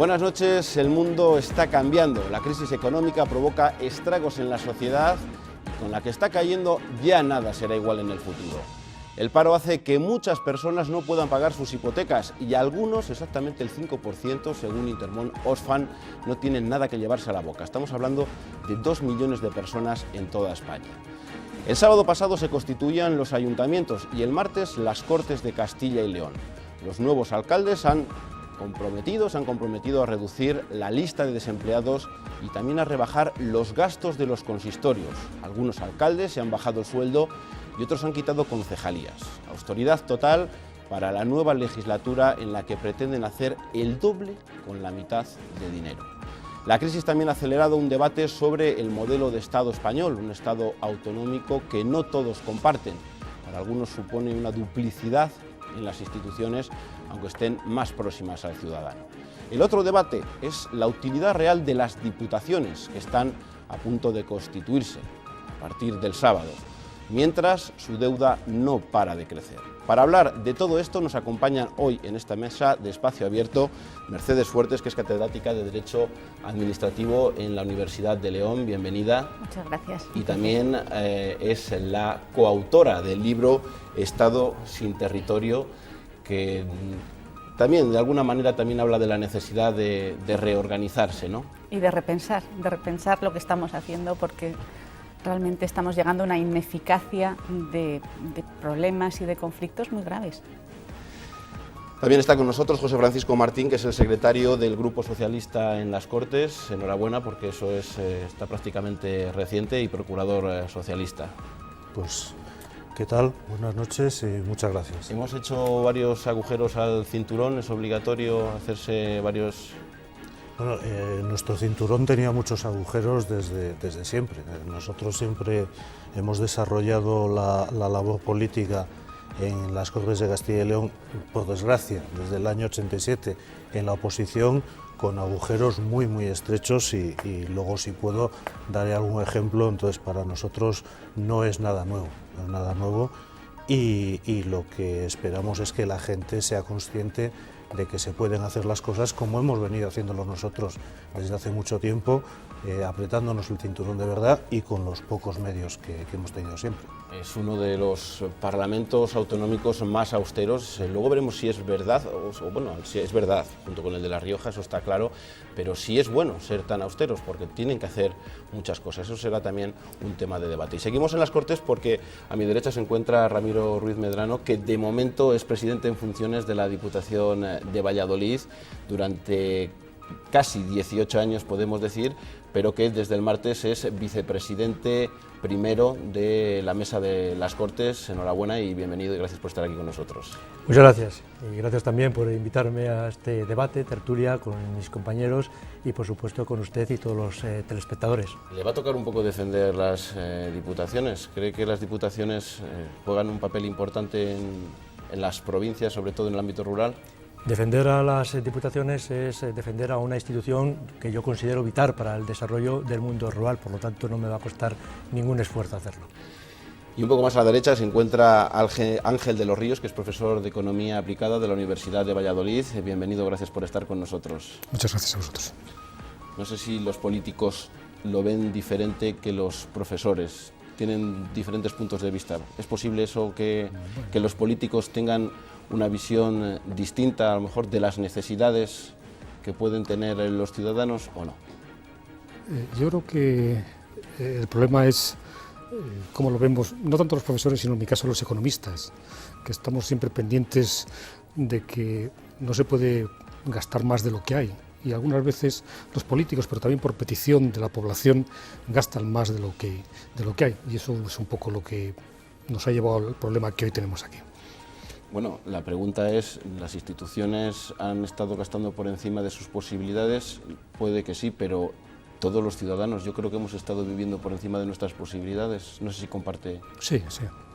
Buenas noches. El mundo está cambiando. La crisis económica provoca estragos en la sociedad y con la que está cayendo ya nada será igual en el futuro. El paro hace que muchas personas no puedan pagar sus hipotecas y algunos, exactamente el 5%, según Intermón Oxfam, no tienen nada que llevarse a la boca. Estamos hablando de 2 millones de personas en toda España. El sábado pasado se constituían los ayuntamientos y el martes las Cortes de Castilla y León. Los nuevos alcaldes se han comprometido a reducir la lista de desempleados y también a rebajar los gastos de los consistorios. Algunos alcaldes se han bajado el sueldo y otros han quitado concejalías. Austeridad total para la nueva legislatura en la que pretenden hacer el doble con la mitad de dinero. La crisis también ha acelerado un debate sobre el modelo de Estado español, un Estado autonómico que no todos comparten. Para algunos supone una duplicidad en las instituciones, aunque estén más próximas al ciudadano. El otro debate es la utilidad real de las diputaciones, que están a punto de constituirse a partir del sábado, mientras su deuda no para de crecer. Para hablar de todo esto nos acompañan hoy en esta mesa de Espacio Abierto Mercedes Fuertes, que es catedrática de Derecho Administrativo en la Universidad de León. Bienvenida. Muchas gracias. Y también es la coautora del libro Estado sin territorio, que también de alguna manera también habla de la necesidad de reorganizarse, ¿no? Y de repensar lo que estamos haciendo, porque realmente estamos llegando a una ineficacia de problemas y de conflictos muy graves. También está con nosotros José Francisco Martín, que es el secretario del Grupo Socialista en las Cortes. Enhorabuena, porque eso está prácticamente reciente, y procurador socialista. Pues, ¿qué tal? Buenas noches y muchas gracias. Hemos hecho varios agujeros al cinturón, es obligatorio hacerse varios... Bueno, nuestro cinturón tenía muchos agujeros desde siempre. Nosotros siempre hemos desarrollado la labor política en las Cortes de Castilla y León, por desgracia, desde el año 87, en la oposición, con agujeros muy estrechos y luego, si puedo, daré algún ejemplo. Entonces, para nosotros no es nada nuevo, y lo que esperamos es que la gente sea consciente de que se pueden hacer las cosas como hemos venido haciéndolo nosotros desde hace mucho tiempo, apretándonos el cinturón de verdad y con los pocos medios que hemos tenido siempre. Es uno de los parlamentos autonómicos más austeros. Luego veremos si es verdad, si es verdad, junto con el de La Rioja, eso está claro, pero si es bueno ser tan austeros, porque tienen que hacer muchas cosas. Eso será también un tema de debate. Y seguimos en las Cortes porque a mi derecha se encuentra Ramiro Ruiz Medrano, que de momento es presidente en funciones de la Diputación de Valladolid durante casi 18 años, podemos decir, pero que desde el martes es vicepresidente primero de la Mesa de las Cortes. Enhorabuena y bienvenido, y gracias por estar aquí con nosotros. Muchas gracias, y gracias también por invitarme a este debate, tertulia, con mis compañeros y por supuesto con usted y todos los telespectadores. Le va a tocar un poco defender las diputaciones. ¿Cree que las diputaciones juegan un papel importante en las provincias, sobre todo en el ámbito rural? Defender a las diputaciones es defender a una institución que yo considero vital para el desarrollo del mundo rural, por lo tanto no me va a costar ningún esfuerzo hacerlo. Y un poco más a la derecha se encuentra Ángel de los Ríos, que es profesor de Economía Aplicada de la Universidad de Valladolid. Bienvenido, gracias por estar con nosotros. Muchas gracias a vosotros. No sé si los políticos lo ven diferente que los profesores, tienen diferentes puntos de vista. ¿Es posible eso, que los políticos tengan una visión distinta, a lo mejor, de las necesidades que pueden tener los ciudadanos, o no? Yo creo que el problema es cómo lo vemos, no tanto los profesores, sino en mi caso los economistas, que estamos siempre pendientes de que no se puede gastar más de lo que hay, y algunas veces los políticos, pero también por petición de la población, gastan más de lo que hay, y eso es un poco lo que nos ha llevado al problema que hoy tenemos aquí. Bueno, la pregunta es, ¿las instituciones han estado gastando por encima de sus posibilidades? Puede que sí, pero todos los ciudadanos, yo creo que hemos estado viviendo por encima de nuestras posibilidades. No sé si comparte. Sí,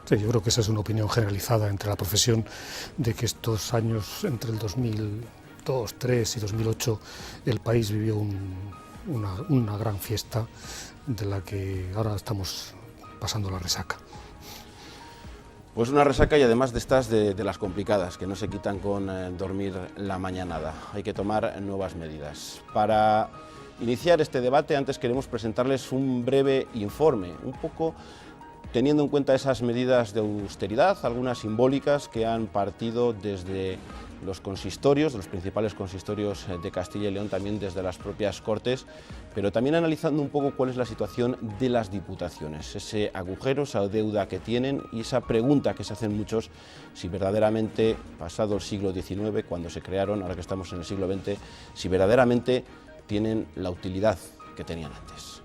yo creo que esa es una opinión generalizada entre la profesión, de que estos años, entre el 2002, 2003 y 2008, el país vivió una gran fiesta de la que ahora estamos pasando la resaca. Pues una resaca y además de estas de las complicadas, que no se quitan con dormir la mañanada. Hay que tomar nuevas medidas. Para iniciar este debate, antes queremos presentarles un breve informe, un poco teniendo en cuenta esas medidas de austeridad, algunas simbólicas que han partido desde los consistorios, de los principales consistorios de Castilla y León, también desde las propias Cortes, pero también analizando un poco cuál es la situación de las diputaciones, ese agujero, esa deuda que tienen y esa pregunta que se hacen muchos, si verdaderamente, pasado el siglo XIX, cuando se crearon, ahora que estamos en el siglo XX, si verdaderamente tienen la utilidad que tenían antes.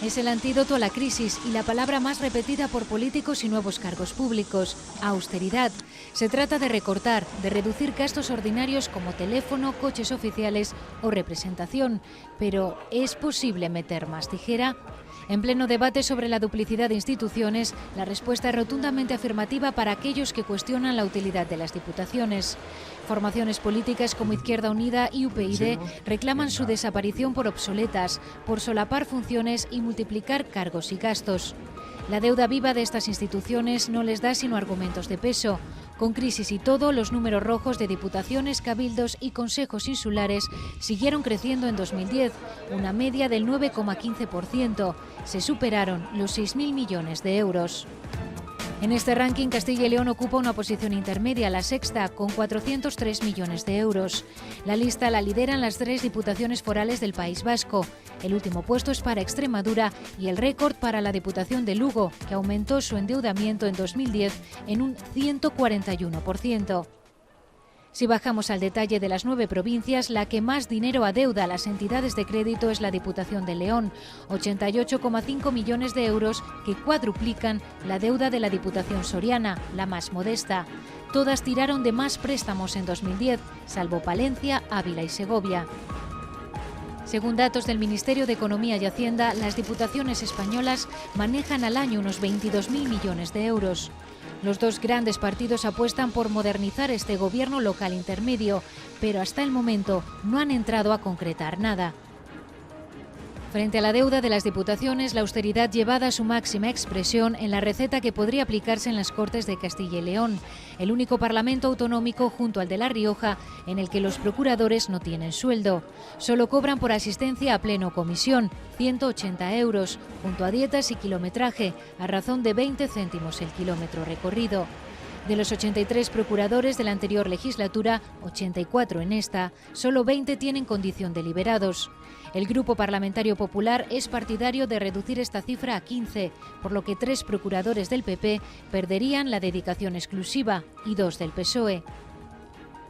Es el antídoto a la crisis y la palabra más repetida por políticos y nuevos cargos públicos, austeridad. Se trata de recortar, de reducir gastos ordinarios como teléfono, coches oficiales o representación. Pero, ¿es posible meter más tijera? En pleno debate sobre la duplicidad de instituciones, la respuesta es rotundamente afirmativa para aquellos que cuestionan la utilidad de las diputaciones. Formaciones políticas como Izquierda Unida y UPyD reclaman su desaparición por obsoletas, por solapar funciones y multiplicar cargos y gastos. La deuda viva de estas instituciones no les da sino argumentos de peso. Con crisis y todo, los números rojos de diputaciones, cabildos y consejos insulares siguieron creciendo en 2010, una media del 9,15%. Se superaron los 6.000 millones de euros. En este ranking, Castilla y León ocupa una posición intermedia, la sexta, con 403 millones de euros. La lista la lideran las 3 diputaciones forales del País Vasco. El último puesto es para Extremadura y el récord para la Diputación de Lugo, que aumentó su endeudamiento en 2010 en un 141%. Si bajamos al detalle de las 9 provincias, la que más dinero adeuda a las entidades de crédito es la Diputación de León, 88,5 millones de euros que cuadruplican la deuda de la Diputación Soriana, la más modesta. Todas tiraron de más préstamos en 2010, salvo Palencia, Ávila y Segovia. Según datos del Ministerio de Economía y Hacienda, las diputaciones españolas manejan al año unos 22.000 millones de euros. Los dos grandes partidos apuestan por modernizar este gobierno local intermedio, pero hasta el momento no han entrado a concretar nada. Frente a la deuda de las diputaciones, la austeridad llevada a su máxima expresión en la receta que podría aplicarse en las Cortes de Castilla y León, el único parlamento autonómico junto al de La Rioja en el que los procuradores no tienen sueldo. Solo cobran por asistencia a pleno comisión, 180 euros, junto a dietas y kilometraje, a razón de 20 céntimos el kilómetro recorrido. De los 83 procuradores de la anterior legislatura, 84 en esta, solo 20 tienen condición de liberados. El Grupo Parlamentario Popular es partidario de reducir esta cifra a 15, por lo que 3 procuradores del PP perderían la dedicación exclusiva y 2 del PSOE.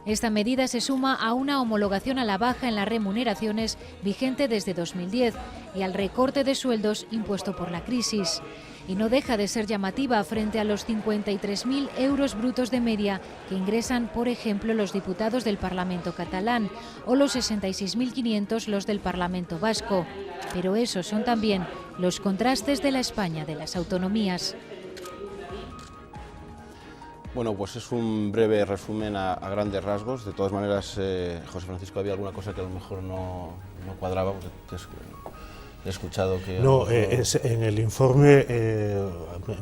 Esta medida se suma a una homologación a la baja en las remuneraciones vigente desde 2010 y al recorte de sueldos impuesto por la crisis. Y no deja de ser llamativa frente a los 53.000 euros brutos de media que ingresan, por ejemplo, los diputados del Parlamento catalán o los 66.500 los del Parlamento vasco. Pero esos son también los contrastes de la España de las autonomías. Bueno, pues es un breve resumen a grandes rasgos. De todas maneras, José Francisco, había alguna cosa que a lo mejor no cuadraba, porque he escuchado que... No, en el informe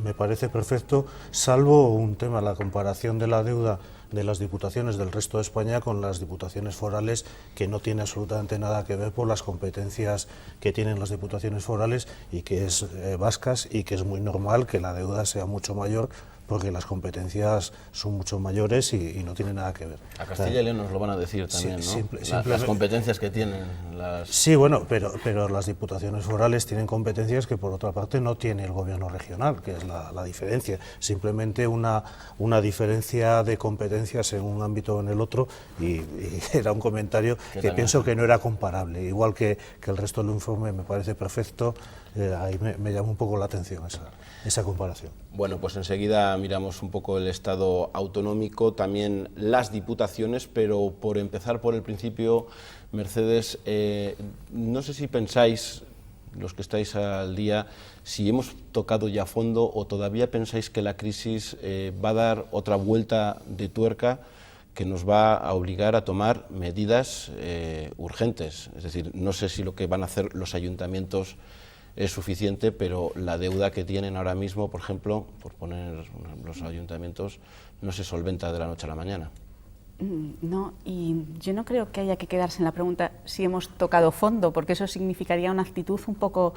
me parece perfecto, salvo un tema, la comparación de la deuda de las diputaciones del resto de España con las diputaciones forales, que no tiene absolutamente nada que ver por las competencias que tienen las diputaciones forales y que es vascas, y que es muy normal que la deuda sea mucho mayor porque las competencias son mucho mayores y no tienen nada que ver. A Castilla y León nos lo van a decir también, sí, ¿no? Las competencias que tienen. Sí, bueno, pero las diputaciones forales tienen competencias que por otra parte no tiene el gobierno regional, que es la diferencia. Simplemente una diferencia de competencias en un ámbito o en el otro, y era un comentario que pienso que no era comparable. Igual que el resto del informe me parece perfecto, ahí me llama un poco la atención esa comparación. Bueno, pues enseguida miramos un poco el Estado autonómico, también las diputaciones, pero por empezar por el principio, Mercedes, no sé si pensáis, los que estáis al día, si hemos tocado ya a fondo o todavía pensáis que la crisis va a dar otra vuelta de tuerca que nos va a obligar a tomar medidas urgentes. Es decir, no sé si lo que van a hacer los ayuntamientos es suficiente, pero la deuda que tienen ahora mismo, por ejemplo, por poner los ayuntamientos, no se solventa de la noche a la mañana. No, y yo no creo que haya que quedarse en la pregunta si hemos tocado fondo, porque eso significaría una actitud un poco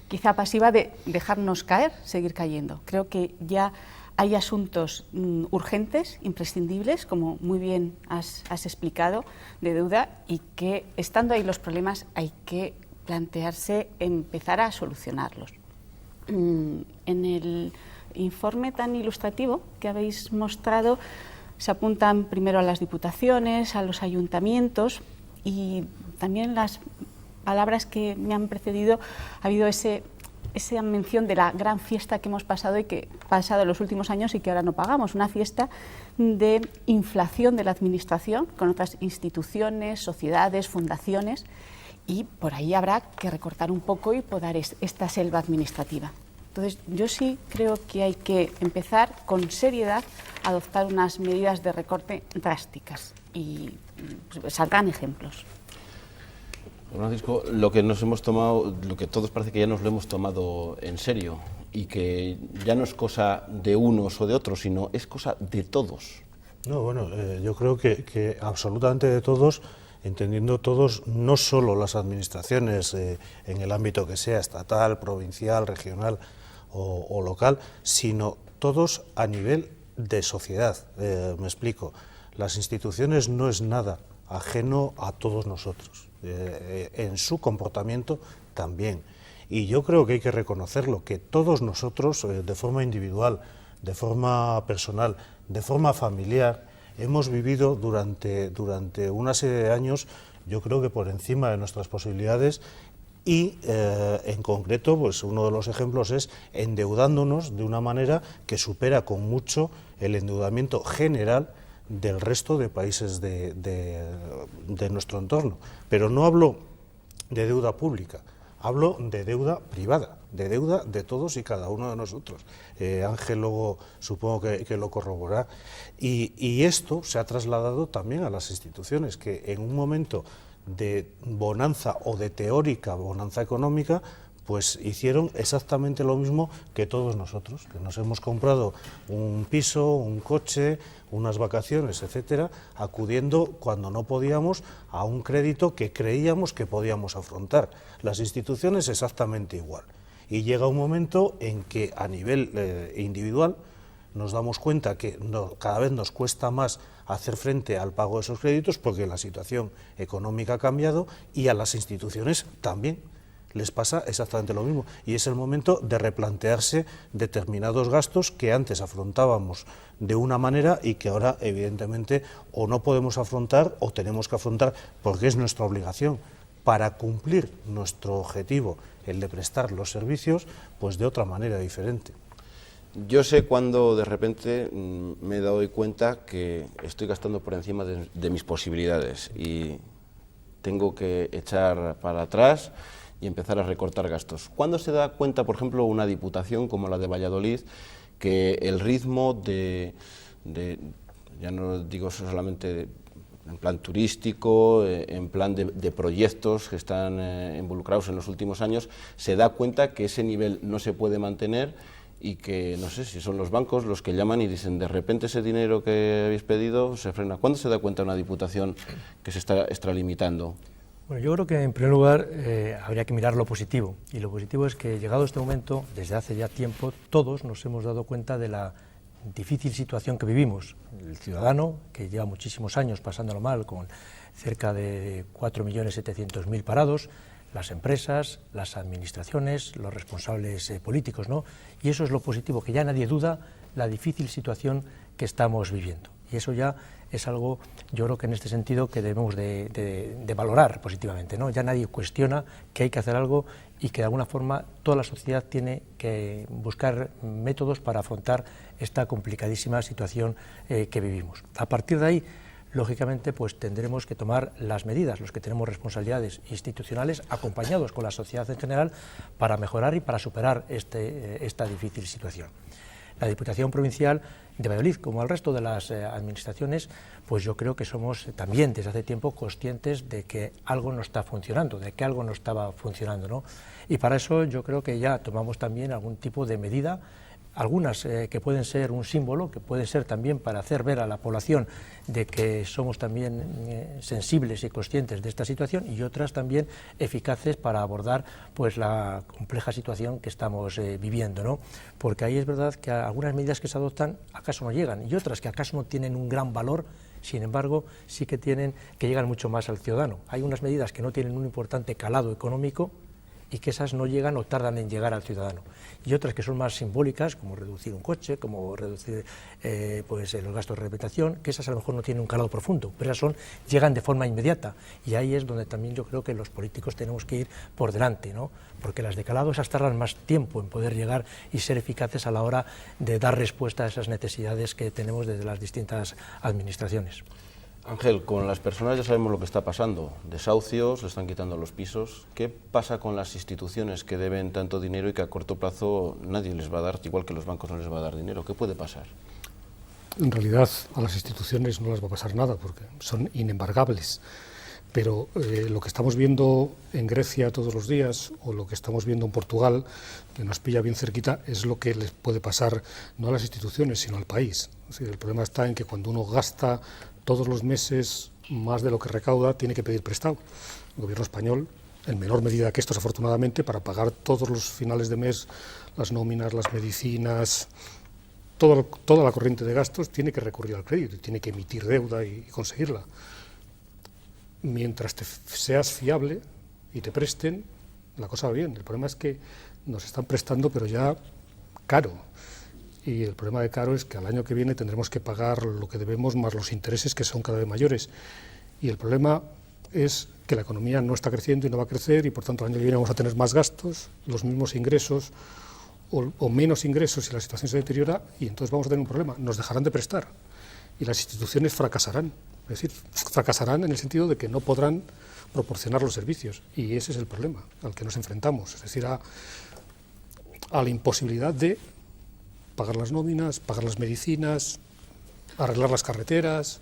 quizá pasiva de dejarnos caer, seguir cayendo. Creo que ya hay asuntos urgentes, imprescindibles, como muy bien has explicado, de deuda, y que estando ahí los problemas hay que plantearse empezar a solucionarlos. En el informe tan ilustrativo que habéis mostrado se apuntan primero a las diputaciones, a los ayuntamientos, y también las palabras que me han precedido ha habido esa mención de la gran fiesta que hemos pasado y que ha pasado en los últimos años y que ahora no pagamos, una fiesta de inflación de la administración con otras instituciones, sociedades, fundaciones, y por ahí habrá que recortar un poco y podar esta selva administrativa. Entonces, yo sí creo que hay que empezar con seriedad a adoptar unas medidas de recorte drásticas y saldrán ejemplos. Francisco, lo que nos hemos tomado, lo que todos parece que ya nos lo hemos tomado en serio y que ya no es cosa de unos o de otros, sino es cosa de todos. No, bueno, yo creo que absolutamente de todos, entendiendo todos, no solo las administraciones en el ámbito que sea, estatal, provincial, regional o local, sino todos a nivel de sociedad. Me explico, las instituciones no es nada ajeno a todos nosotros, en su comportamiento también. Y yo creo que hay que reconocerlo, que todos nosotros, de forma individual, de forma personal, de forma familiar, hemos vivido durante una serie de años, yo creo que por encima de nuestras posibilidades, y en concreto, pues uno de los ejemplos es endeudándonos de una manera que supera con mucho el endeudamiento general del resto de países de nuestro entorno. Pero no hablo de deuda pública, hablo de deuda privada, de deuda de todos y cada uno de nosotros. Ángel luego supongo que lo corroborará. Y esto se ha trasladado también a las instituciones, que en un momento de bonanza o de teórica bonanza económica, pues hicieron exactamente lo mismo que todos nosotros, que nos hemos comprado un piso, un coche, unas vacaciones, etcétera, acudiendo cuando no podíamos a un crédito que creíamos que podíamos afrontar. Las instituciones exactamente igual. Y llega un momento en que a nivel individual nos damos cuenta que cada vez nos cuesta más hacer frente al pago de esos créditos porque la situación económica ha cambiado, y a las instituciones también les pasa exactamente lo mismo, y es el momento de replantearse determinados gastos que antes afrontábamos de una manera y que ahora evidentemente o no podemos afrontar o tenemos que afrontar porque es nuestra obligación para cumplir nuestro objetivo, el de prestar los servicios, pues de otra manera diferente. Yo sé cuando de repente me he dado cuenta que estoy gastando por encima de mis posibilidades y tengo que echar para atrás y empezar a recortar gastos. ¿Cuándo se da cuenta, por ejemplo, una diputación como la de Valladolid, que el ritmo ya no digo solamente en plan turístico, en plan de proyectos que están involucrados en los últimos años, se da cuenta que ese nivel no se puede mantener y que, no sé si son los bancos los que llaman y dicen, de repente ese dinero que habéis pedido se frena? ¿Cuándo se da cuenta una diputación que se está extralimitando? Bueno, yo creo que en primer lugar habría que mirar lo positivo, y lo positivo es que llegado este momento, desde hace ya tiempo, todos nos hemos dado cuenta de la difícil situación que vivimos. El ciudadano, que lleva muchísimos años pasándolo mal, con cerca de 4.700.000 parados, las empresas, las administraciones, los responsables políticos, ¿no? Y eso es lo positivo, que ya nadie duda la difícil situación que estamos viviendo. Y eso ya es algo, yo creo que en este sentido, que debemos de valorar positivamente, ¿no? Ya nadie cuestiona que hay que hacer algo y que de alguna forma toda la sociedad tiene que buscar métodos para afrontar esta complicadísima situación que vivimos. A partir de ahí, lógicamente, pues tendremos que tomar las medidas, los que tenemos responsabilidades institucionales, acompañados con la sociedad en general, para mejorar y para superar esta difícil situación. La Diputación Provincial de Valladolid, como el resto de las administraciones, pues yo creo que somos también desde hace tiempo conscientes de que algo no está funcionando, de que algo no estaba funcionando, ¿no? Y para eso yo creo que ya tomamos también algún tipo de medida, algunas que pueden ser un símbolo, que pueden ser también para hacer ver a la población de que somos también sensibles y conscientes de esta situación, y otras también eficaces para abordar pues la compleja situación que estamos viviendo, ¿no? Porque ahí es verdad que algunas medidas que se adoptan acaso no llegan, y otras que acaso no tienen un gran valor, sin embargo sí que llegan mucho más al ciudadano. Hay unas medidas que no tienen un importante calado económico y que esas no llegan o tardan en llegar al ciudadano, y otras que son más simbólicas, como reducir un coche, como reducir pues los gastos de rehabilitación, que esas a lo mejor no tienen un calado profundo, pero esas llegan de forma inmediata, y ahí es donde también yo creo que los políticos tenemos que ir por delante, ¿no? Porque las de calado esas tardan más tiempo en poder llegar y ser eficaces a la hora de dar respuesta a esas necesidades que tenemos desde las distintas administraciones. Ángel, con las personas ya sabemos lo que está pasando, desahucios, le están quitando los pisos. ¿Qué pasa con las instituciones que deben tanto dinero y que a corto plazo nadie les va a dar, igual que los bancos no les va a dar dinero? ¿Qué puede pasar? En realidad a las instituciones no les va a pasar nada porque son inembargables, pero lo que estamos viendo en Grecia todos los días o lo que estamos viendo en Portugal, que nos pilla bien cerquita, es lo que les puede pasar no a las instituciones sino al país. Es decir, el problema está en que cuando uno gasta todos los meses más de lo que recauda, tiene que pedir prestado. El gobierno español, en menor medida que estos afortunadamente, para pagar todos los finales de mes las nóminas, las medicinas, toda la corriente de gastos, tiene que recurrir al crédito, tiene que emitir deuda y conseguirla. Mientras seas fiable y te presten, la cosa va bien. El problema es que nos están prestando, pero ya caro. Y el problema de caro es que al año que viene tendremos que pagar lo que debemos más los intereses, que son cada vez mayores. Y el problema es que la economía no está creciendo y no va a crecer, y por tanto el año que viene vamos a tener más gastos, los mismos ingresos o menos ingresos si la situación se deteriora, y entonces vamos a tener un problema. Nos dejarán de prestar y las instituciones fracasarán. Es decir, fracasarán en el sentido de que no podrán proporcionar los servicios, y ese es el problema al que nos enfrentamos, es decir, a la imposibilidad de pagar las nóminas, pagar las medicinas, arreglar las carreteras.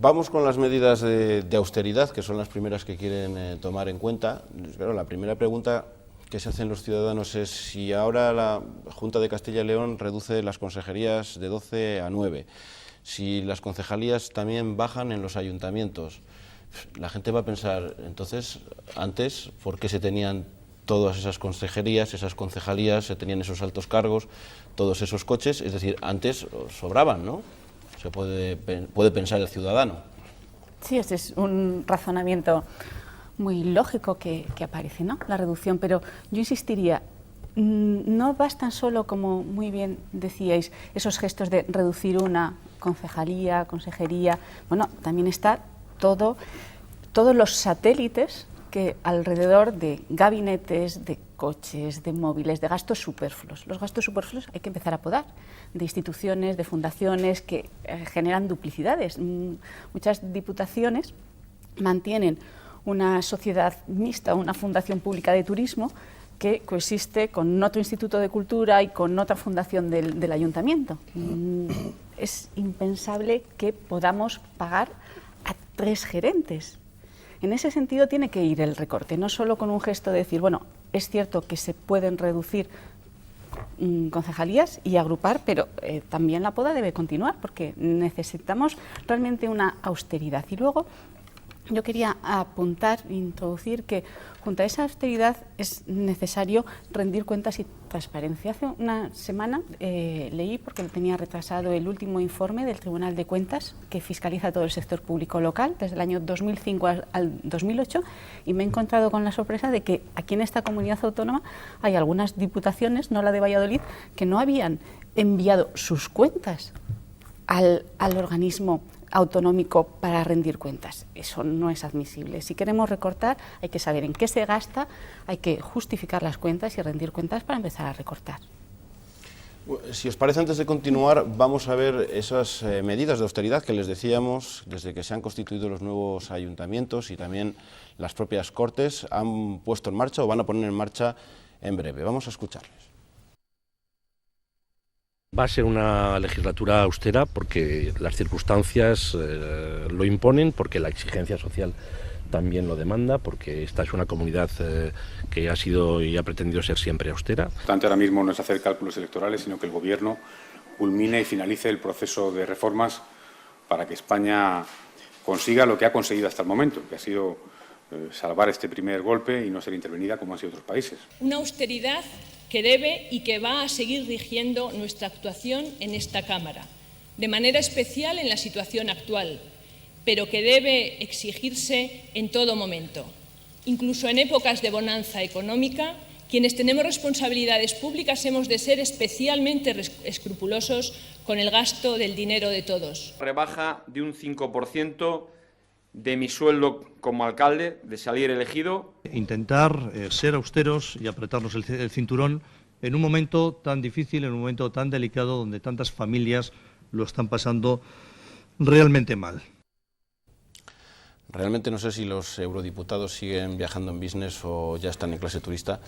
Vamos con las medidas de austeridad, que son las primeras que quieren tomar en cuenta. Claro, la primera pregunta que se hacen los ciudadanos es si ahora la Junta de Castilla y León reduce las consejerías de 12 a 9, si las concejalías también bajan en los ayuntamientos. La gente va a pensar, entonces, antes, ¿por qué se tenían todas esas consejerías, esas concejalías, se tenían esos altos cargos, todos esos coches? Es decir, antes sobraban, ¿no? Se puede pensar el ciudadano. Sí, ese es un razonamiento muy lógico que aparece, ¿no? La reducción, pero yo insistiría, no bastan solo, como muy bien decíais, esos gestos de reducir una concejalía, consejería. Bueno, también está todos los satélites que alrededor de gabinetes, de coches, de móviles, de gastos superfluos. Los gastos superfluos hay que empezar a podar, de instituciones, de fundaciones que generan duplicidades. Muchas diputaciones mantienen una sociedad mixta, una fundación pública de turismo que coexiste con otro instituto de cultura y con otra fundación del ayuntamiento. Es impensable que podamos pagar a 3 gerentes. En ese sentido tiene que ir el recorte, no solo con un gesto de decir, bueno, es cierto que se pueden reducir concejalías y agrupar, pero también la poda debe continuar porque necesitamos realmente una austeridad. Y luego yo quería apuntar, introducir que junto a esa austeridad es necesario rendir cuentas y transparencia. Hace una semana leí, porque tenía retrasado, el último informe del Tribunal de Cuentas que fiscaliza todo el sector público local desde el año 2005 al 2008, y me he encontrado con la sorpresa de que aquí en esta comunidad autónoma hay algunas diputaciones, no la de Valladolid, que no habían enviado sus cuentas al organismo autonómico para rendir cuentas. Eso no es admisible. Si queremos recortar, hay que saber en qué se gasta, hay que justificar las cuentas y rendir cuentas para empezar a recortar. Si os parece, antes de continuar, vamos a ver esas medidas de austeridad que les decíamos desde que se han constituido los nuevos ayuntamientos y también las propias Cortes han puesto en marcha o van a poner en marcha en breve. Vamos a escucharles. Va a ser una legislatura austera porque las circunstancias lo imponen, porque la exigencia social también lo demanda, porque esta es una comunidad que ha sido y ha pretendido ser siempre austera. Lo importante ahora mismo no es hacer cálculos electorales, sino que el Gobierno culmine y finalice el proceso de reformas para que España consiga lo que ha conseguido hasta el momento, que ha sido salvar este primer golpe y no ser intervenida como han sido otros países. Una austeridad que debe y que va a seguir rigiendo nuestra actuación en esta Cámara, de manera especial en la situación actual, pero que debe exigirse en todo momento. Incluso en épocas de bonanza económica, quienes tenemos responsabilidades públicas hemos de ser especialmente escrupulosos con el gasto del dinero de todos. Rebaja de un 5% de mi sueldo como alcalde, de salir elegido. Intentar ser austeros y apretarnos el cinturón en un momento tan difícil, en un momento tan delicado, donde tantas familias lo están pasando realmente mal. Realmente no sé si los eurodiputados siguen viajando en business o ya están en clase turista,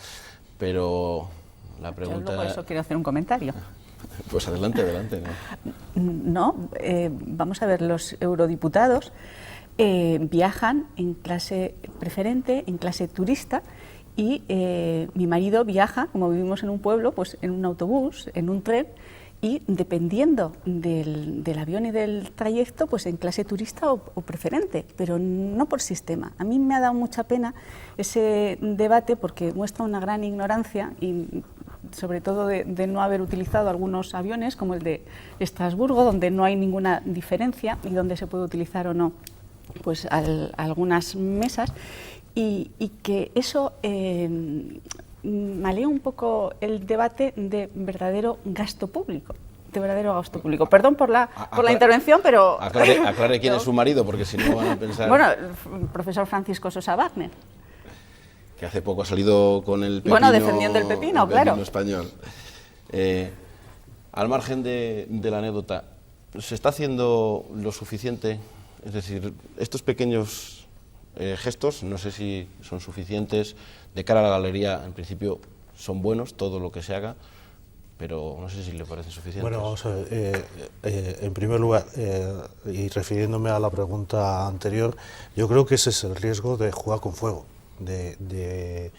pero la pregunta... Yo por eso quiero hacer un comentario. Pues adelante, adelante. Vamos a ver, los eurodiputados viajan en clase preferente, en clase turista, y mi marido viaja, como vivimos en un pueblo, pues en un autobús, en un tren, y dependiendo del avión y del trayecto, pues en clase turista o preferente, pero no por sistema. A mí me ha dado mucha pena ese debate porque muestra una gran ignorancia y sobre todo de no haber utilizado algunos aviones, como el de Estrasburgo, donde no hay ninguna diferencia y donde se puede utilizar o no pues algunas mesas, y que eso malea un poco el debate de verdadero gasto público. Perdón por la intervención, pero... Aclare quién es su marido, porque si no van a pensar... Bueno, el profesor Francisco Sosa Wagner. Que hace poco ha salido con el pepino... Bueno, defendiendo el pepino, claro. Español. Al margen de la anécdota, ¿se está haciendo lo suficiente? Es decir, estos pequeños gestos, no sé si son suficientes. De cara a la galería, en principio, son buenos, todo lo que se haga, pero no sé si le parecen suficientes. Bueno, vamos a ver, en primer lugar, y refiriéndome a la pregunta anterior, yo creo que ese es el riesgo de jugar con fuego, de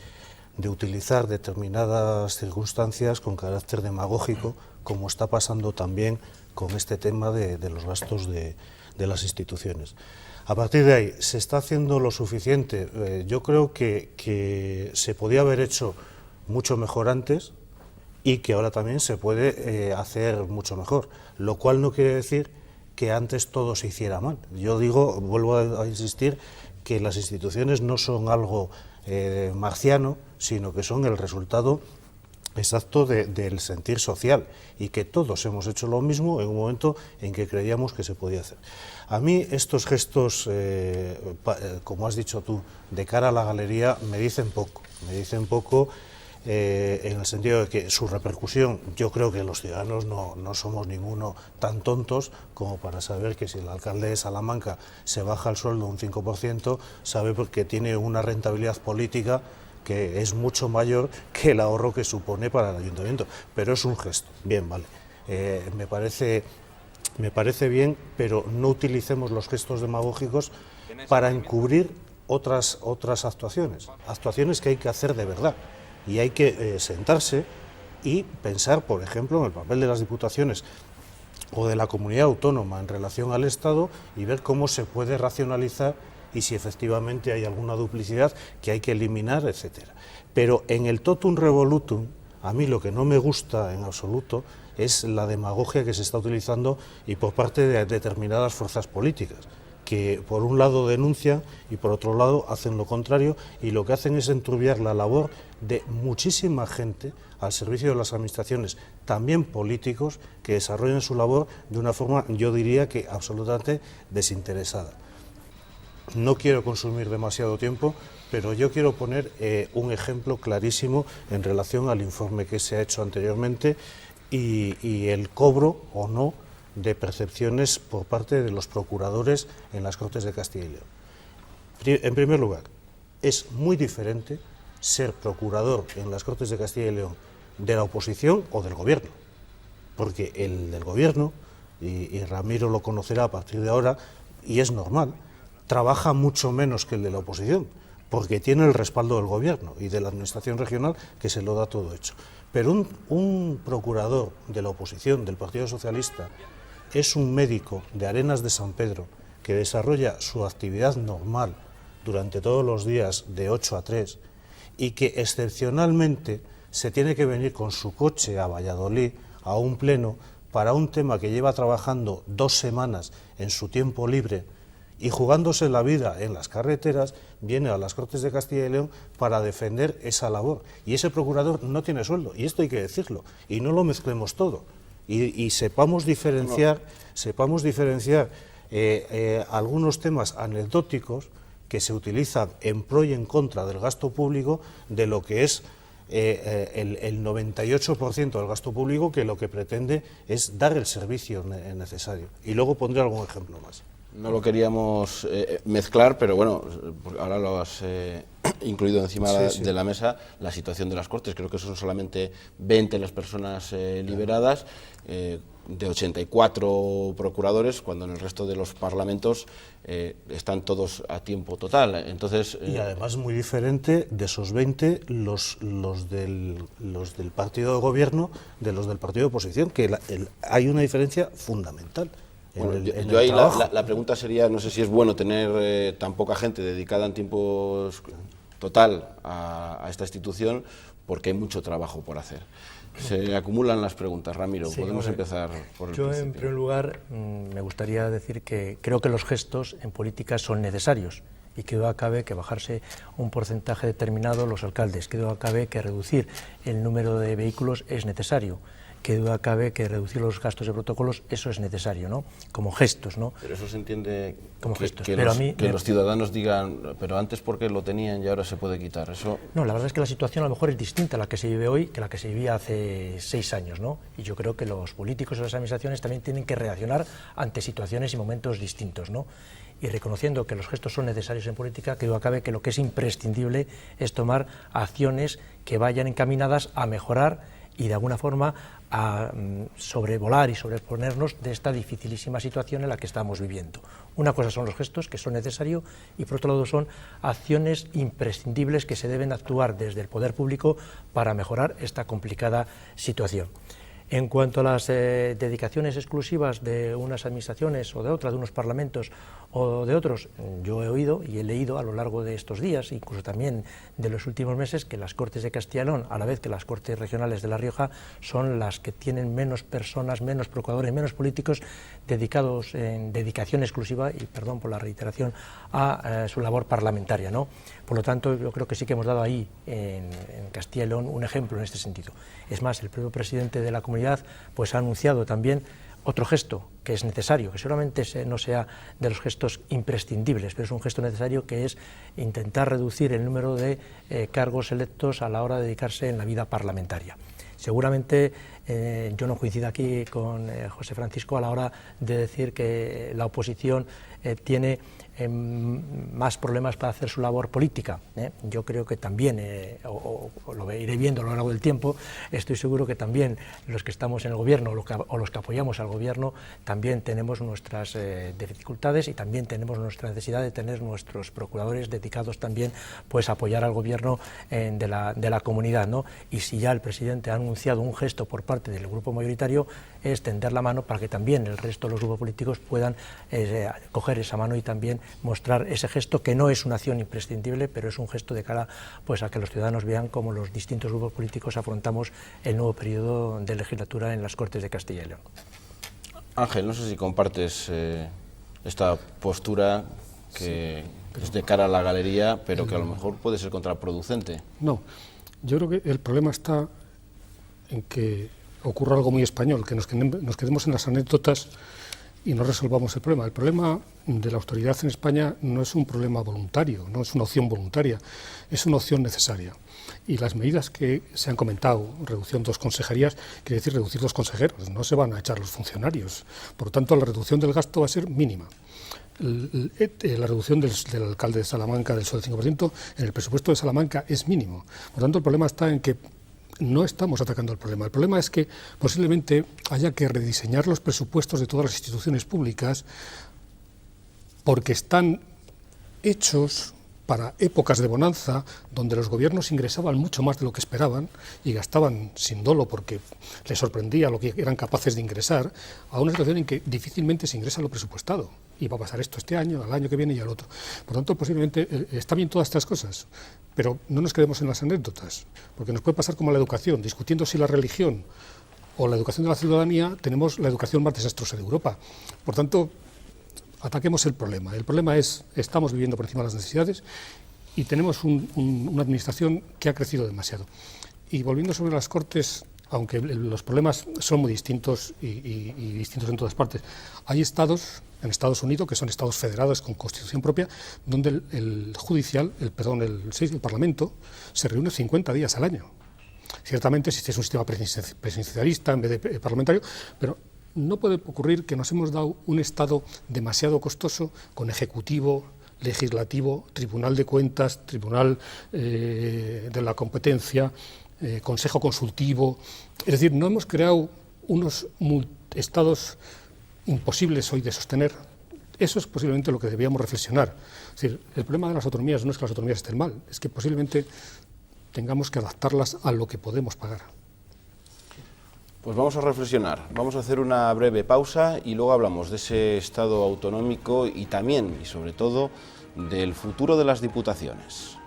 utilizar determinadas circunstancias con carácter demagógico, como está pasando también con este tema de los gastos de las instituciones. A partir de ahí, ¿se está haciendo lo suficiente? Yo creo que se podía haber hecho mucho mejor antes y que ahora también se puede hacer mucho mejor, lo cual no quiere decir que antes todo se hiciera mal. Yo vuelvo a insistir, que las instituciones no son algo marciano, sino que son el resultado exacto del sentir social, y que todos hemos hecho lo mismo en un momento en que creíamos que se podía hacer. A mí estos gestos, como has dicho tú, de cara a la galería, me dicen poco en el sentido de que su repercusión, yo creo que los ciudadanos no somos ninguno tan tontos como para saber que si el alcalde de Salamanca se baja el sueldo un 5%, sabe porque tiene una rentabilidad política que es mucho mayor que el ahorro que supone para el ayuntamiento, pero es un gesto. Bien, vale, me parece bien, pero no utilicemos los gestos demagógicos para encubrir otras actuaciones que hay que hacer de verdad, y hay que sentarse y pensar, por ejemplo, en el papel de las diputaciones o de la comunidad autónoma en relación al Estado, y ver cómo se puede racionalizar y si efectivamente hay alguna duplicidad que hay que eliminar, etcétera. Pero en el totum revolutum, a mí lo que no me gusta en absoluto es la demagogia que se está utilizando y por parte de determinadas fuerzas políticas, que por un lado denuncian y por otro lado hacen lo contrario, y lo que hacen es enturbiar la labor de muchísima gente al servicio de las administraciones, también políticos, que desarrollan su labor de una forma, yo diría que absolutamente desinteresada. No quiero consumir demasiado tiempo, pero yo quiero poner un ejemplo clarísimo en relación al informe que se ha hecho anteriormente y el cobro o no de percepciones por parte de los procuradores en las Cortes de Castilla y León. En primer lugar, es muy diferente ser procurador en las Cortes de Castilla y León de la oposición o del gobierno, porque el del gobierno, y Ramiro lo conocerá a partir de ahora, y es normal, trabaja mucho menos que el de la oposición, porque tiene el respaldo del gobierno y de la administración regional, que se lo da todo hecho. Pero un procurador de la oposición, del Partido Socialista, es un médico de Arenas de San Pedro que desarrolla su actividad normal durante todos los días de 8 a 3 y que excepcionalmente se tiene que venir con su coche a Valladolid a un pleno para un tema que lleva trabajando 2 semanas en su tiempo libre y jugándose la vida en las carreteras, viene a las Cortes de Castilla y León para defender esa labor. Y ese procurador no tiene sueldo, y esto hay que decirlo, y no lo mezclemos todo. Y sepamos diferenciar, algunos temas anecdóticos que se utilizan en pro y en contra del gasto público de lo que es el 98% del gasto público, que lo que pretende es dar el servicio necesario. Y luego pondré algún ejemplo más. No lo queríamos mezclar, pero bueno, ahora lo has incluido encima de la mesa, la situación de las Cortes. Creo que son solamente 20 las personas liberadas, de 84 procuradores, cuando en el resto de los parlamentos están todos a tiempo total. Entonces, y además muy diferente de esos 20 los del partido de gobierno de los del partido de oposición, que hay una diferencia fundamental. Bueno, yo ahí la pregunta sería, no sé si es bueno tener tan poca gente dedicada en tiempo total a esta institución, porque hay mucho trabajo por hacer. Se acumulan las preguntas. Ramiro, sí, podemos empezar por el principio. En primer lugar, me gustaría decir que creo que los gestos en política son necesarios y que duda cabe que bajarse un porcentaje determinado los alcaldes, que duda cabe que reducir el número de vehículos es necesario, que duda cabe que reducir los gastos de protocolos, eso es necesario, ¿no? Como gestos, ¿no? Pero eso se entiende como gestos. Que los ciudadanos digan, pero antes porque lo tenían y ahora se puede quitar, eso... No, la verdad es que la situación a lo mejor es distinta a la que se vive hoy que la que se vivía hace 6 años, ¿no? Y yo creo que los políticos y las administraciones también tienen que reaccionar ante situaciones y momentos distintos, ¿no? Y reconociendo que los gestos son necesarios en política, que duda cabe que lo que es imprescindible es tomar acciones que vayan encaminadas a mejorar y de alguna forma a sobrevolar y sobreponernos de esta dificilísima situación en la que estamos viviendo. Una cosa son los gestos, que son necesarios, y por otro lado son acciones imprescindibles que se deben actuar desde el poder público para mejorar esta complicada situación. En cuanto a las dedicaciones exclusivas de unas administraciones o de otras, de unos parlamentos o de otros, yo he oído y he leído a lo largo de estos días, incluso también de los últimos meses, que las Cortes de Castilla y León, a la vez que las Cortes regionales de La Rioja, son las que tienen menos personas, menos procuradores, menos políticos dedicados en dedicación exclusiva, y perdón por la reiteración, a su labor parlamentaria, ¿no? Por lo tanto, yo creo que sí que hemos dado ahí, en Castilla y León, un ejemplo en este sentido. Es más, el propio presidente de la comunidad pues ha anunciado también otro gesto que es necesario, que seguramente no sea de los gestos imprescindibles, pero es un gesto necesario, que es intentar reducir el número de cargos electos a la hora de dedicarse en la vida parlamentaria. Seguramente yo no coincido aquí con José Francisco a la hora de decir que la oposición tiene más problemas para hacer su labor política. Yo creo que también, o lo iré viendo a lo largo del tiempo, estoy seguro que también los que estamos en el gobierno o los que apoyamos al gobierno también tenemos nuestras dificultades y también tenemos nuestra necesidad de tener nuestros procuradores dedicados también pues a apoyar al gobierno de la comunidad, ¿no? Y si ya el presidente ha anunciado un gesto por parte del grupo mayoritario, es tender la mano para que también el resto de los grupos políticos puedan coger esa mano y también mostrar ese gesto, que no es una acción imprescindible, pero es un gesto de cara pues a que los ciudadanos vean cómo los distintos grupos políticos afrontamos el nuevo periodo de legislatura en las Cortes de Castilla y León. Ángel, no sé si compartes esta postura que es de cara a la galería, pero que a lo mejor puede ser contraproducente. No, yo creo que el problema está en que ocurra algo muy español, que nos quedemos en las anécdotas y no resolvamos el problema. El problema de la autoridad en España no es un problema voluntario, no es una opción voluntaria, es una opción necesaria. Y las medidas que se han comentado, reducción de 2 consejerías, quiere decir reducir 2 consejeros, no se van a echar los funcionarios. Por lo tanto, la reducción del gasto va a ser mínima. La reducción del alcalde de Salamanca del sueldo del 5% en el presupuesto de Salamanca es mínimo. Por lo tanto, el problema está en que no estamos atacando el problema. El problema es que posiblemente haya que rediseñar los presupuestos de todas las instituciones públicas porque están hechos para épocas de bonanza, donde los gobiernos ingresaban mucho más de lo que esperaban y gastaban sin dolo porque les sorprendía lo que eran capaces de ingresar, a una situación en que difícilmente se ingresa lo presupuestado. Y va a pasar esto este año, al año que viene y al otro. Por lo tanto, posiblemente está bien todas estas cosas, pero no nos quedemos en las anécdotas, porque nos puede pasar como la educación, discutiendo si la religión o la educación de la ciudadanía, tenemos la educación más desastrosa de Europa. Por tanto, ataquemos el problema. El problema es, estamos viviendo por encima de las necesidades y tenemos una administración que ha crecido demasiado. Y volviendo sobre las Cortes, aunque los problemas son muy distintos y distintos en todas partes, hay estados, en Estados Unidos, que son estados federados con constitución propia, donde el Parlamento se reúne 50 días al año. Ciertamente existe un sistema presidencialista en vez de parlamentario, pero no puede ocurrir que nos hemos dado un Estado demasiado costoso con Ejecutivo, Legislativo, Tribunal de Cuentas, Tribunal de la Competencia, Consejo Consultivo. Es decir, no hemos creado unos estados imposibles hoy de sostener. Eso es posiblemente lo que debíamos reflexionar. Es decir, el problema de las autonomías no es que las autonomías estén mal, es que posiblemente tengamos que adaptarlas a lo que podemos pagar. Pues vamos a reflexionar, vamos a hacer una breve pausa y luego hablamos de ese Estado autonómico y también, y sobre todo, del futuro de las diputaciones.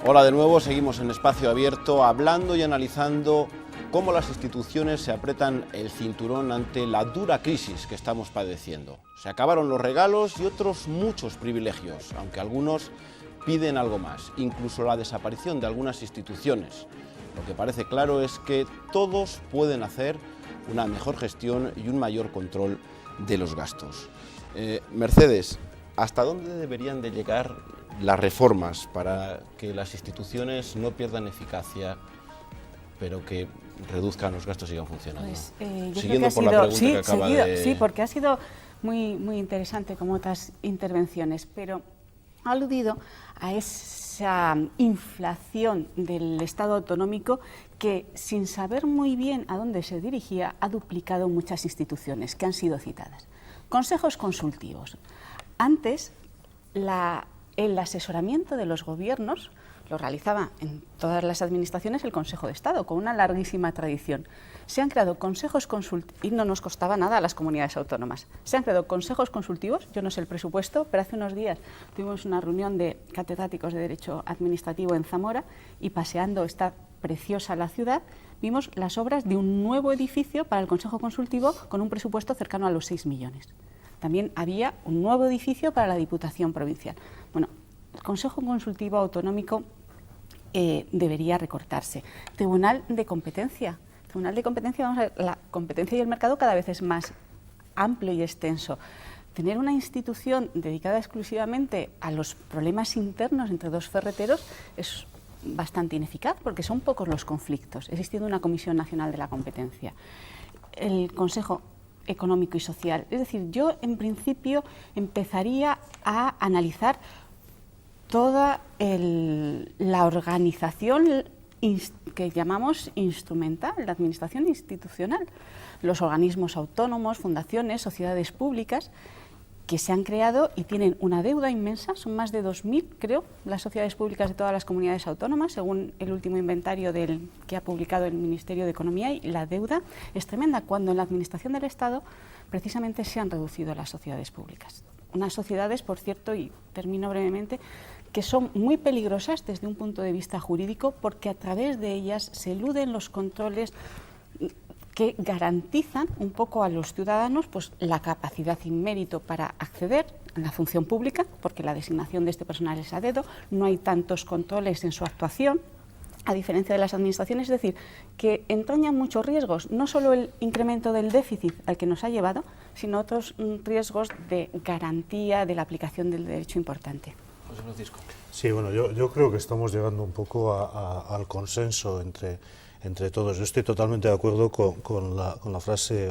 Hola de nuevo, seguimos en Espacio Abierto hablando y analizando cómo las instituciones se apretan el cinturón ante la dura crisis que estamos padeciendo. Se acabaron los regalos y otros muchos privilegios, aunque algunos piden algo más, incluso la desaparición de algunas instituciones. Lo que parece claro es que todos pueden hacer una mejor gestión y un mayor control de los gastos. Mercedes, ¿hasta dónde deberían de llegar las reformas para que las instituciones no pierdan eficacia, pero que reduzcan los gastos y sigan funcionando? Pues, siguiendo por la pregunta que acaba de... Sí, porque ha sido muy interesante como otras intervenciones, pero ha aludido a esa inflación del Estado autonómico que, sin saber muy bien a dónde se dirigía, ha duplicado muchas instituciones que han sido citadas. Consejos consultivos. Antes, el asesoramiento de los gobiernos lo realizaba en todas las administraciones el Consejo de Estado, con una larguísima tradición. Se han creado consejos consultivos, y no nos costaba nada a las comunidades autónomas. Se han creado consejos consultivos, yo no sé el presupuesto, pero hace unos días tuvimos una reunión de catedráticos de Derecho Administrativo en Zamora y paseando esta preciosa la ciudad, vimos las obras de un nuevo edificio para el Consejo Consultivo con un presupuesto cercano a los 6 millones. También había un nuevo edificio para la Diputación Provincial. Bueno, el Consejo Consultivo Autonómico debería recortarse. Tribunal de Competencia. Tribunal de Competencia, vamos a ver, la competencia y el mercado cada vez es más amplio y extenso. Tener una institución dedicada exclusivamente a los problemas internos entre dos ferreteros es bastante ineficaz porque son pocos los conflictos, existiendo una Comisión Nacional de la Competencia. El Consejo Económico y Social. Es decir, yo en principio empezaría a analizar toda la organización que llamamos instrumental, la administración institucional, los organismos autónomos, fundaciones, sociedades públicas que se han creado y tienen una deuda inmensa, son más de 2.000, creo, las sociedades públicas de todas las comunidades autónomas, según el último inventario que ha publicado el Ministerio de Economía, y la deuda es tremenda, cuando en la administración del Estado precisamente se han reducido las sociedades públicas. Unas sociedades, por cierto, y termino brevemente, que son muy peligrosas desde un punto de vista jurídico porque a través de ellas se eluden los controles que garantizan un poco a los ciudadanos pues, la capacidad y mérito para acceder a la función pública, porque la designación de este personal es a dedo, no hay tantos controles en su actuación, a diferencia de las administraciones, es decir, que entrañan muchos riesgos, no solo el incremento del déficit al que nos ha llevado, sino otros riesgos de garantía de la aplicación del derecho importante. José Francisco. Sí, bueno, yo creo que estamos llegando un poco al consenso entre todos. Yo estoy totalmente de acuerdo con la frase,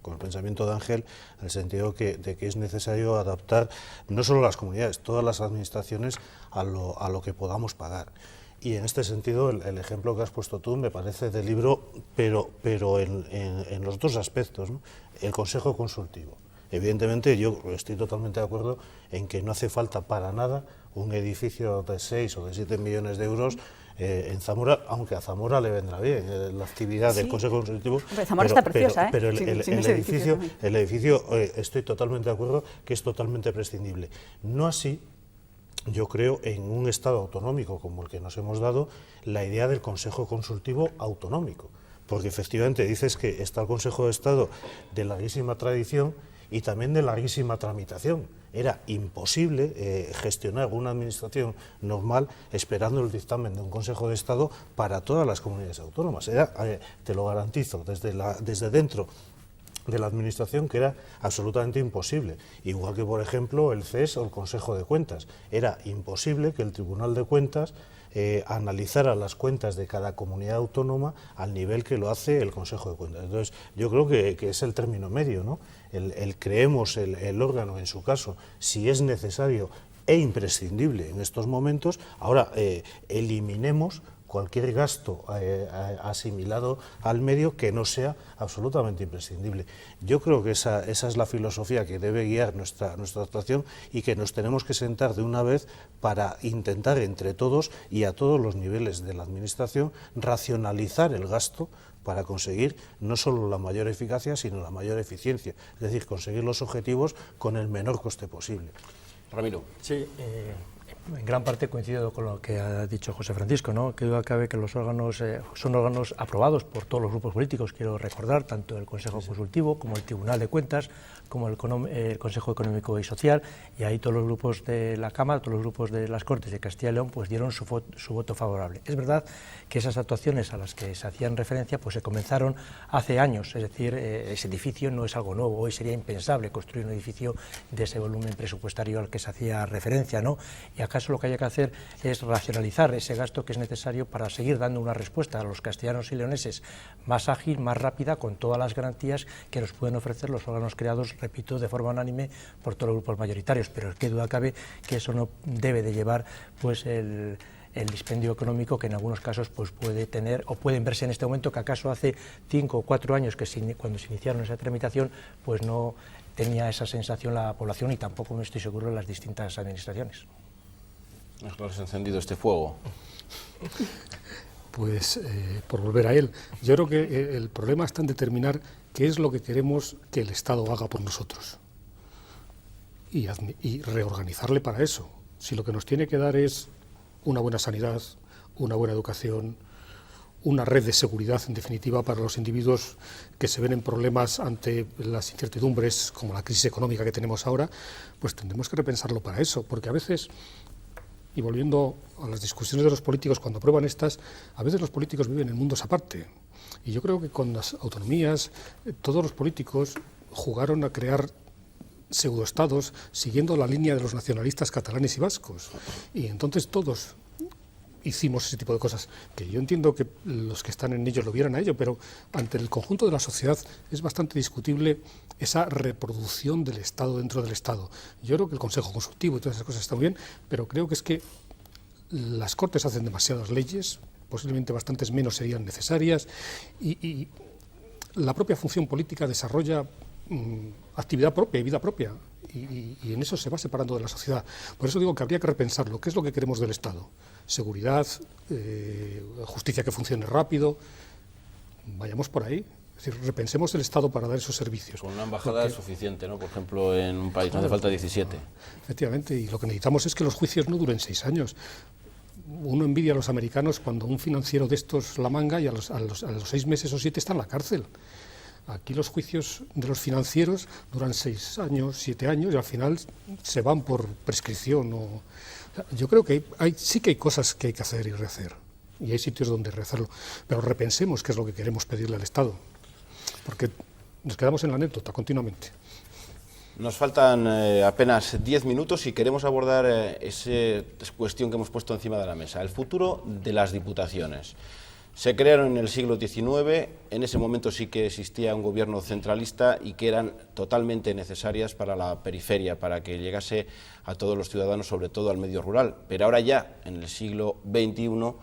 con el pensamiento de Ángel, en el sentido de que es necesario adaptar no solo las comunidades, todas las administraciones a lo que podamos pagar. Y en este sentido, el ejemplo que has puesto tú me parece de libro, pero en los dos aspectos, ¿no? El Consejo Consultivo. Evidentemente, yo estoy totalmente de acuerdo en que no hace falta para nada un edificio de 6 o de 7 millones de euros en Zamora, aunque a Zamora le vendrá bien la actividad del Consejo Consultivo. Zamora está preciosa, pero el edificio estoy totalmente de acuerdo que es totalmente prescindible. No así, yo creo, en un Estado autonómico como el que nos hemos dado, la idea del Consejo Consultivo autonómico, porque efectivamente dices que está el Consejo de Estado de larguísima tradición y también de larguísima tramitación. Era imposible gestionar una administración normal esperando el dictamen de un Consejo de Estado para todas las comunidades autónomas. Era, te lo garantizo, desde dentro de la administración, que era absolutamente imposible. Igual que, por ejemplo, el CES o el Consejo de Cuentas. Era imposible que el Tribunal de Cuentas analizara las cuentas de cada comunidad autónoma al nivel que lo hace el Consejo de Cuentas. Entonces, yo creo que es el término medio, ¿no? Creemos el órgano, en su caso, si es necesario e imprescindible en estos momentos. Ahora, eliminemos cualquier gasto asimilado al medio que no sea absolutamente imprescindible. Yo creo que esa es la filosofía que debe guiar nuestra actuación, y que nos tenemos que sentar de una vez para intentar entre todos y a todos los niveles de la administración racionalizar el gasto para conseguir no solo la mayor eficacia, sino la mayor eficiencia, es decir, conseguir los objetivos con el menor coste posible. Ramiro. Sí, en gran parte coincido con lo que ha dicho José Francisco, ¿no? Que duda cabe que los órganos son órganos aprobados por todos los grupos políticos, quiero recordar, tanto el Consejo Consultivo como el Tribunal de Cuentas, como el Consejo Económico y Social, y ahí todos los grupos de la Cámara, todos los grupos de las Cortes de Castilla y León, pues dieron su voto favorable. Es verdad que esas actuaciones a las que se hacían referencia pues se comenzaron hace años, es decir, ese edificio no es algo nuevo, hoy sería impensable construir un edificio de ese volumen presupuestario al que se hacía referencia, ¿no? Y acaso lo que haya que hacer es racionalizar ese gasto que es necesario para seguir dando una respuesta a los castellanos y leoneses más ágil, más rápida, con todas las garantías que nos pueden ofrecer los órganos creados, repito, de forma unánime por todos los grupos mayoritarios, pero qué duda cabe que eso no debe de llevar pues el dispendio económico que en algunos casos pues puede tener o pueden verse en este momento, que acaso hace 5 o 4 años que cuando se iniciaron esa tramitación pues no tenía esa sensación la población, y tampoco no estoy seguro en las distintas administraciones. ¿Has encendido este fuego? Pues por volver a él, yo creo que el problema está en determinar qué es lo que queremos que el Estado haga por nosotros y reorganizarle para eso. Si lo que nos tiene que dar es una buena sanidad, una buena educación, una red de seguridad, en definitiva, para los individuos que se ven en problemas ante las incertidumbres, como la crisis económica que tenemos ahora, pues tendremos que repensarlo para eso, porque a veces, y volviendo a las discusiones de los políticos cuando aprueban estas, a veces los políticos viven en mundos aparte. Y yo creo que con las autonomías, todos los políticos jugaron a crear pseudoestados siguiendo la línea de los nacionalistas catalanes y vascos. Y entonces todos hicimos ese tipo de cosas, que yo entiendo que los que están en ellos lo vieran a ello, pero ante el conjunto de la sociedad es bastante discutible esa reproducción del Estado dentro del Estado. Yo creo que el Consejo Consultivo y todas esas cosas están bien, pero creo que es que las Cortes hacen demasiadas leyes, posiblemente bastantes menos serían necesarias, y la propia función política desarrolla actividad propia y vida propia, y en eso se va separando de la sociedad. Por eso digo que habría que repensarlo. ¿Qué es lo que queremos del Estado? Seguridad, justicia que funcione rápido, vayamos por ahí. Es decir, repensemos el Estado para dar esos servicios. Con una embajada es suficiente, ¿no? Por ejemplo, en un país no hace falta 17. Efectivamente, y lo que necesitamos es que los juicios no duren 6 años. uno envidia a los americanos cuando un financiero de estos la manga y a los 6 meses o 7 está en la cárcel. Aquí los juicios de los financieros duran 6 años, 7 años y al final se van por prescripción. Yo creo que sí que hay cosas que hay que hacer y rehacer, y hay sitios donde rehacerlo, pero repensemos qué es lo que queremos pedirle al Estado, porque nos quedamos en la anécdota continuamente. Nos faltan apenas 10 minutos y queremos abordar esa cuestión que hemos puesto encima de la mesa, el futuro de las diputaciones. Se crearon en el siglo XIX, en ese momento sí que existía un gobierno centralista y que eran totalmente necesarias para la periferia, para que llegase a todos los ciudadanos, sobre todo al medio rural. Pero ahora ya, en el siglo XXI,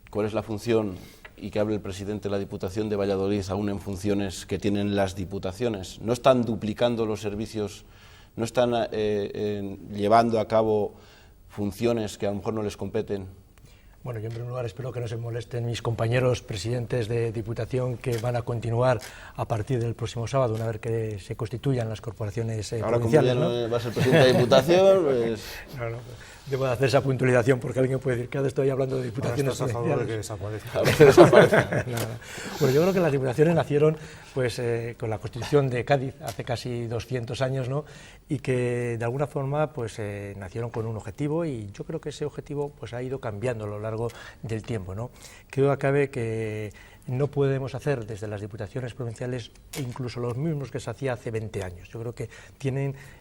¿cuál es la función? Y que hable el presidente de la Diputación de Valladolid aún en funciones que tienen las diputaciones. ¿No están duplicando los servicios, no están llevando a cabo funciones que a lo mejor no les competen? Bueno, yo en primer lugar espero que no se molesten mis compañeros presidentes de Diputación que van a continuar a partir del próximo sábado, una vez que se constituyan las corporaciones ahora provinciales. Ahora como ya no va a ser presidente de Diputación, pues... No, debo de hacer esa puntualización porque alguien puede decir que estoy hablando de diputaciones. ¿Estás a favor de que desaparezca? Bueno, yo creo que las diputaciones nacieron pues, con la Constitución de Cádiz hace casi 200 años, ¿no? Y que de alguna forma pues, nacieron con un objetivo y yo creo que ese objetivo pues, ha ido cambiando a lo largo del tiempo, ¿no? Creo que cabe que no podemos hacer desde las diputaciones provinciales incluso los mismos que se hacía hace 20 años. Yo creo que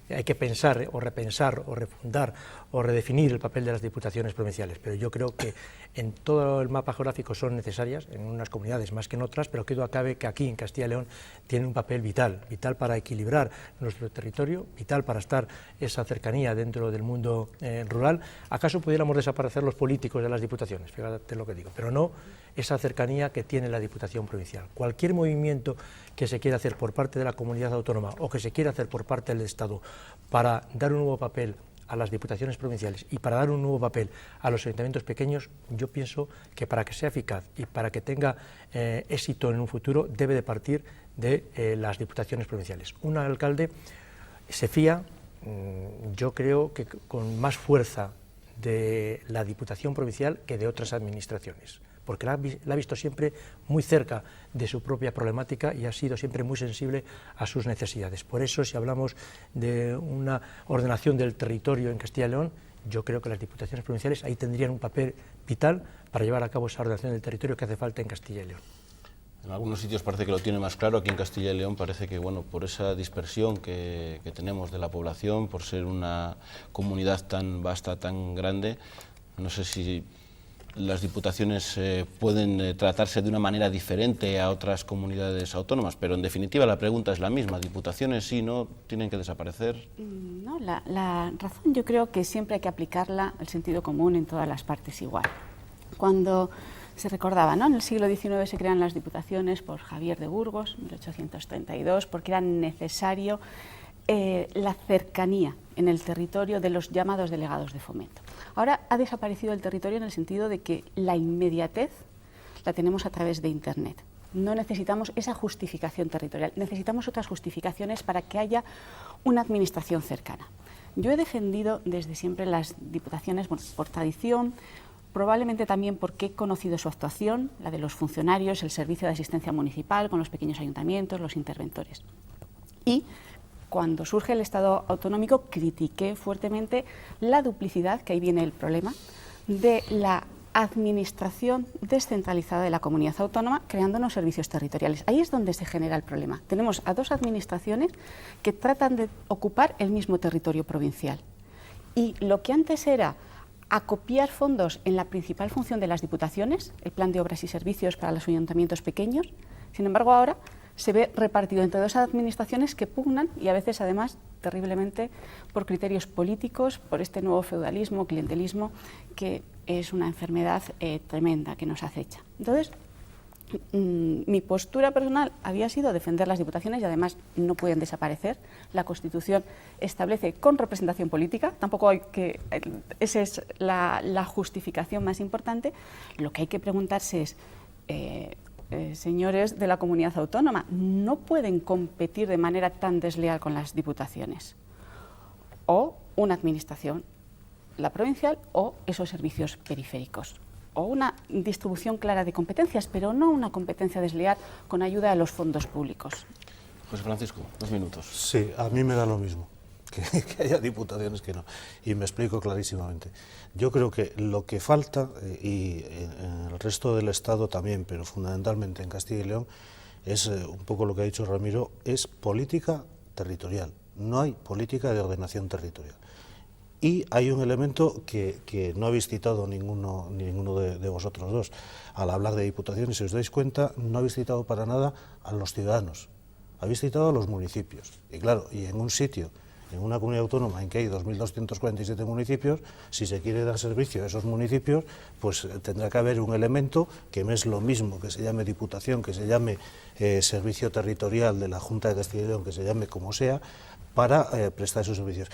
hay que pensar o repensar o refundar o redefinir el papel de las diputaciones provinciales, pero yo creo que en todo el mapa geográfico son necesarias, en unas comunidades más que en otras, pero creo que aquí en Castilla y León tienen un papel vital para equilibrar nuestro territorio, vital para estar esa cercanía dentro del mundo rural. ¿Acaso pudiéramos desaparecer los políticos de las diputaciones? Fíjate lo que digo, pero no esa cercanía que tiene la Diputación Provincial. Cualquier movimiento que se quiera hacer por parte de la comunidad autónoma o que se quiera hacer por parte del Estado para dar un nuevo papel a las diputaciones provinciales y para dar un nuevo papel a los ayuntamientos pequeños, yo pienso que para que sea eficaz y para que tenga éxito en un futuro debe de partir de las diputaciones provinciales. Un alcalde se fía, yo creo que con más fuerza de la Diputación Provincial que de otras administraciones, porque la ha visto siempre muy cerca de su propia problemática y ha sido siempre muy sensible a sus necesidades. Por eso, si hablamos de una ordenación del territorio en Castilla y León, yo creo que las diputaciones provinciales ahí tendrían un papel vital para llevar a cabo esa ordenación del territorio que hace falta en Castilla y León. En algunos sitios parece que lo tiene más claro, aquí en Castilla y León parece que, bueno, por esa dispersión que tenemos de la población, por ser una comunidad tan vasta, tan grande, no sé si las diputaciones pueden tratarse de una manera diferente a otras comunidades autónomas, pero en definitiva la pregunta es la misma, diputaciones sí, no, tienen que desaparecer. No, la razón yo creo que siempre hay que aplicarla al sentido común en todas las partes igual. Cuando se recordaba, ¿no? En el siglo XIX se crean las diputaciones por Javier de Burgos, 1832, porque era necesario la cercanía en el territorio de los llamados delegados de fomento. Ahora ha desaparecido el territorio en el sentido de que la inmediatez la tenemos a través de Internet. No necesitamos esa justificación territorial, necesitamos otras justificaciones para que haya una administración cercana. Yo he defendido desde siempre las diputaciones, bueno, por tradición, probablemente también porque he conocido su actuación, la de los funcionarios, el servicio de asistencia municipal con los pequeños ayuntamientos, los interventores. Y cuando surge el Estado autonómico, critiqué fuertemente la duplicidad, que ahí viene el problema, de la administración descentralizada de la comunidad autónoma, creando unos servicios territoriales. Ahí es donde se genera el problema. Tenemos a dos administraciones que tratan de ocupar el mismo territorio provincial. Y lo que antes era acopiar fondos en la principal función de las diputaciones, el plan de obras y servicios para los ayuntamientos pequeños, sin embargo ahora se ve repartido entre dos administraciones que pugnan y a veces además terriblemente por criterios políticos, por este nuevo feudalismo, clientelismo, que es una enfermedad tremenda que nos acecha. Entonces, mi postura personal había sido defender las diputaciones y además no pueden desaparecer. La Constitución establece con representación política, tampoco hay que, esa es la justificación más importante. Lo que hay que preguntarse es, señores de la comunidad autónoma, no pueden competir de manera tan desleal con las diputaciones. O una administración la provincial o esos servicios periféricos. O una distribución clara de competencias, pero no una competencia desleal con ayuda de los fondos públicos. José Francisco, 2 minutos. Sí, a mí me da lo mismo, que haya diputaciones que no. Y me explico clarísimamente. Yo creo que lo que falta, y en el resto del Estado también, pero fundamentalmente en Castilla y León, es un poco lo que ha dicho Ramiro, es política territorial. No hay política de ordenación territorial. Y hay un elemento que no habéis citado ninguno de vosotros dos. Al hablar de diputaciones, si os dais cuenta, no habéis citado para nada a los ciudadanos, habéis citado a los municipios. Y claro, y en un sitio, en una comunidad autónoma en que hay 2.247 municipios, si se quiere dar servicio a esos municipios, pues tendrá que haber un elemento que no es lo mismo que se llame diputación, que se llame servicio territorial de la Junta de Castilla y León, que se llame como sea, para prestar esos servicios.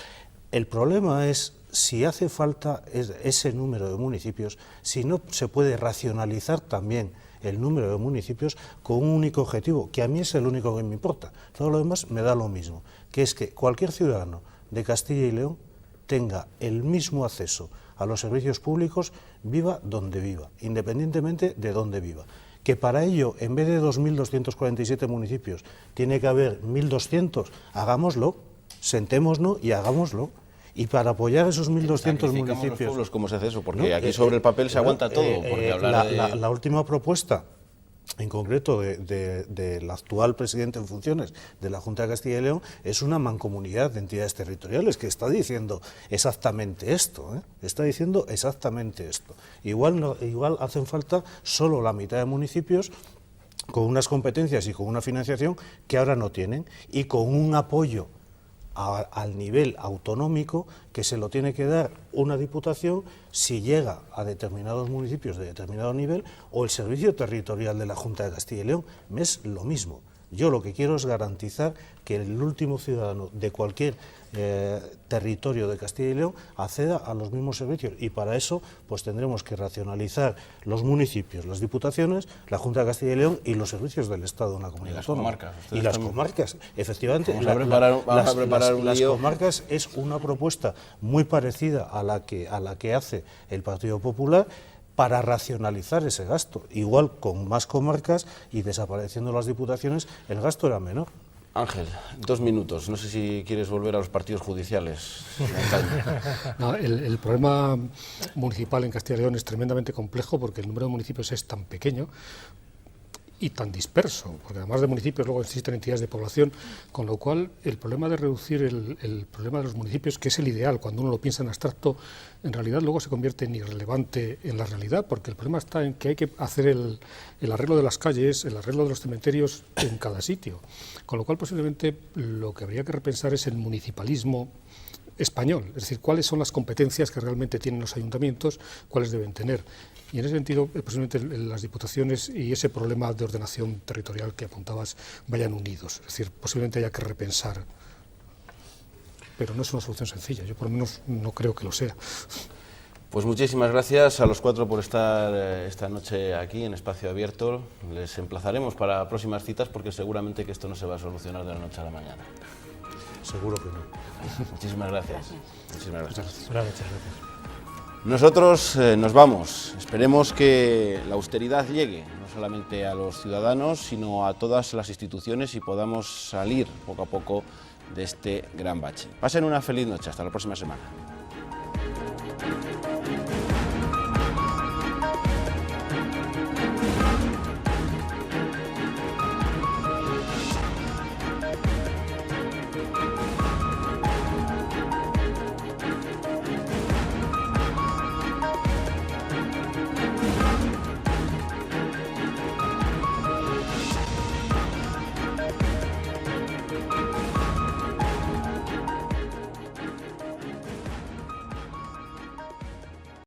El problema es si hace falta ese número de municipios, si no se puede racionalizar también el número de municipios con un único objetivo, que a mí es el único que me importa. Todo lo demás me da lo mismo, que es que cualquier ciudadano de Castilla y León tenga el mismo acceso a los servicios públicos, viva donde viva, independientemente de dónde viva. Que para ello, en vez de 2.247 municipios, tiene que haber 1.200, hagámoslo, sentémonos y hagámoslo. Y para apoyar esos 1.200 municipios... los pueblos, ¿cómo se hace eso? Porque ¿no? Aquí sobre el papel se aguanta todo. Porque la última propuesta, en concreto del actual presidente en funciones de la Junta de Castilla y León, es una mancomunidad de entidades territoriales que está diciendo exactamente esto, ¿eh? Está diciendo exactamente esto. Igual hacen falta solo la mitad de municipios con unas competencias y con una financiación que ahora no tienen, y con un apoyo al nivel autonómico que se lo tiene que dar una diputación si llega a determinados municipios de determinado nivel, o el servicio territorial de la Junta de Castilla y León. Es lo mismo. Yo lo que quiero es garantizar que el último ciudadano de cualquier territorio de Castilla y León acceda a los mismos servicios, y para eso pues tendremos que racionalizar los municipios, las diputaciones, la Junta de Castilla y León y los servicios del Estado en la comunidad autónoma. Y las comarcas, efectivamente. Las comarcas es una propuesta muy parecida a la que hace el Partido Popular, para racionalizar ese gasto. Igual con más comarcas y desapareciendo las diputaciones, el gasto era menor. Ángel, 2 minutos. No sé si quieres volver a los partidos judiciales. No, el problema municipal en Castilla y León es tremendamente complejo, porque el número de municipios es tan pequeño y tan disperso, porque además de municipios luego existen entidades de población, con lo cual el problema de reducir el problema de los municipios, que es el ideal cuando uno lo piensa en abstracto, en realidad luego se convierte en irrelevante en la realidad, porque el problema está en que hay que hacer el arreglo de las calles, el arreglo de los cementerios en cada sitio, con lo cual posiblemente lo que habría que repensar es el municipalismo español, es decir, cuáles son las competencias que realmente tienen los ayuntamientos, cuáles deben tener. Y en ese sentido, posiblemente las diputaciones y ese problema de ordenación territorial que apuntabas vayan unidos. Es decir, posiblemente haya que repensar, pero no es una solución sencilla. Yo por lo menos no creo que lo sea. Pues muchísimas gracias a los 4 por estar esta noche aquí en Espacio Abierto. Les emplazaremos para próximas citas, porque seguramente que esto no se va a solucionar de la noche a la mañana. Seguro que no. Muchísimas gracias. Muchísimas gracias. Muchas gracias. Nosotros nos vamos. Esperemos que la austeridad llegue no solamente a los ciudadanos, sino a todas las instituciones, y podamos salir poco a poco de este gran bache. Pasen una feliz noche. Hasta la próxima semana.